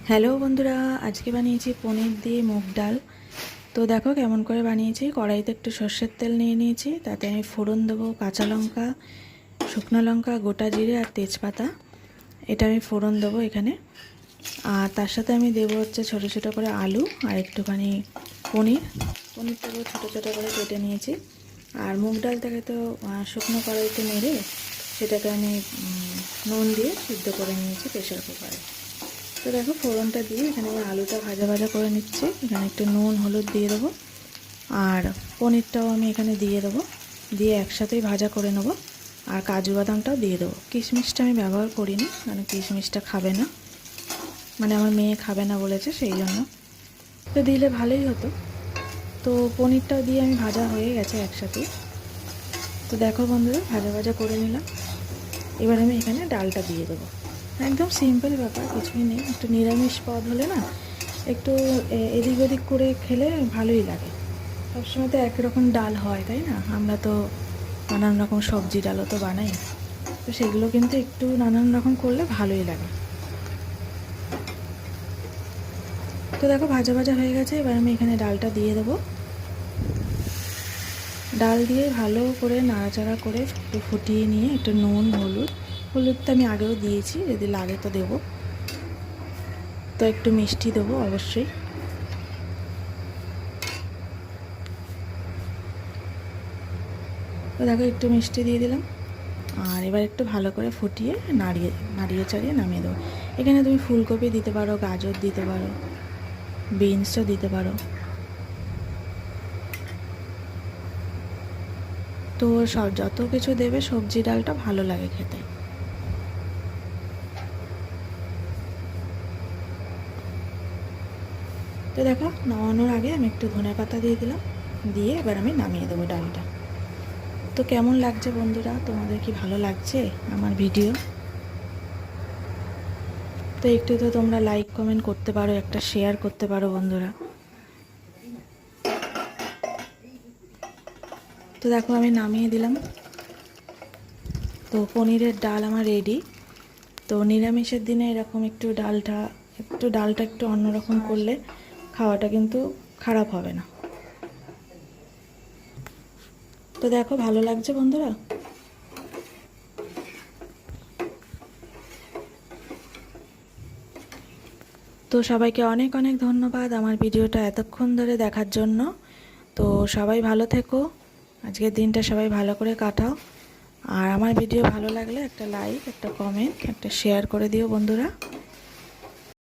Hello বন্ধুরা, আজকে বানিয়েছি পনির দিয়ে মুগ ডাল। তো দেখো কেমন করে বানিয়েছি। কড়াইতে একটু সর্ষের তেল নিয়ে নিয়েছি, তাতে আমি ফোড়ন দেবো কাঁচা লঙ্কা, শুকনো লঙ্কা, গোটা জিরে আর তেজপাতা। এটা আমি ফোড়ন দেবো এখানে। আর তার সাথে আমি দেবো হচ্ছে ছোটো ছোটো করে আলু আর একটুখানি পনিরটাকে ছোটো ছোটো করে কেটে নিয়েছি। আর মুগ ডালটাকে তো শুকনো কড়াইতে নেড়ে সেটাকে আমি নুন দিয়ে সিদ্ধ করে নিয়েছি প্রেশার কুকারে। তো দেখো ফোড়নটা দিয়ে এখানে আমি আলুটা ভাজা ভাজা করে নিচ্ছি। এখানে একটু নুন হলুদ দিয়ে দেবো, আর পনিরটাও আমি এখানে দিয়ে দেবো, দিয়ে একসাথেই ভাজা করে নেবো। আর কাজু বাদামটাও দিয়ে দেবো। কিশমিশটা আমি ব্যবহার করিনি, কারণ কিশমিশটা খাবে না, মানে আমার মেয়ে খাবে না বলেছে, সেই জন্য। তো দিলে ভালোই হতো। তো পনিরটাও দিয়ে আমি ভাজা হয়ে গেছে একসাথে। তো দেখো বন্ধুরা, ভাজা ভাজা করে নিলাম। এবার আমি এখানে ডালটা দিয়ে দেবো। একদম সিম্পল ব্যাপার, কিছুই নেই। একটু নিরামিষ পদ হলে না একটু এদিক ওদিক করে খেলে ভালোই লাগে। সবসময় তো একরকম ডাল হয়, তাই না? আমরা তো নানান রকম সবজি ডালও তো বানাই, তো সেগুলো কিন্তু একটু নানান রকম করলে ভালোই লাগে। তো দেখো ভাজা ভাজা হয়ে গেছে। এবার আমি এখানে ডালটা দিয়ে দেবো। ডাল দিয়ে ভালো করে নাড়াচাড়া করে একটু ফুটিয়ে নিয়ে একটু নুন হলুদটা আমি আগেও দিয়েছি, যদি লাগে তো দেবো। তো একটু মিষ্টি দেবো অবশ্যই। তো দেখো একটু মিষ্টি দিয়ে দিলাম। আর এবার একটু ভালো করে ফুটিয়ে নাড়িয়ে চাড়িয়ে নামিয়ে দেবো। এখানে তুমি ফুলকপি দিতে পারো, গাজর দিতে পারো, বিনসও দিতে পারো। তো সব যত কিছু দেবে সবজি ডালটা ভালো লাগে খেতে। তো দেখো নামানোর আগে আমি একটু ধনেপাতা দিয়ে দিলাম, দিয়ে এবার আমি নামিয়ে দেবো ডালটা। তো কেমন লাগছে বন্ধুরা, তোমাদের কি ভালো লাগছে আমার ভিডিও? তো একটু তো তোমরা লাইক কমেন্ট করতে পারো, একটা শেয়ার করতে পারো বন্ধুরা। তো দেখো আমি নামিয়ে দিলাম। তো পনিরের ডাল আমার রেডি। তো নিরামিষের দিনে এরকম ডালটা একটু অন্যরকম করলে খাওয়াটা কিন্তু খারাপ হবে না। তো দেখো ভালো লাগছে বন্ধুরা। তো সবাইকে অনেক অনেক ধন্যবাদ আমার ভিডিওটা এতক্ষণ ধরে দেখার জন্য। তো সবাই ভালো থেকো, আজকের দিনটা সবাই ভালো করে কাটাও। আর আমার ভিডিও ভালো লাগলে একটা লাইক, একটা কমেন্ট, একটা শেয়ার করে দিও বন্ধুরা।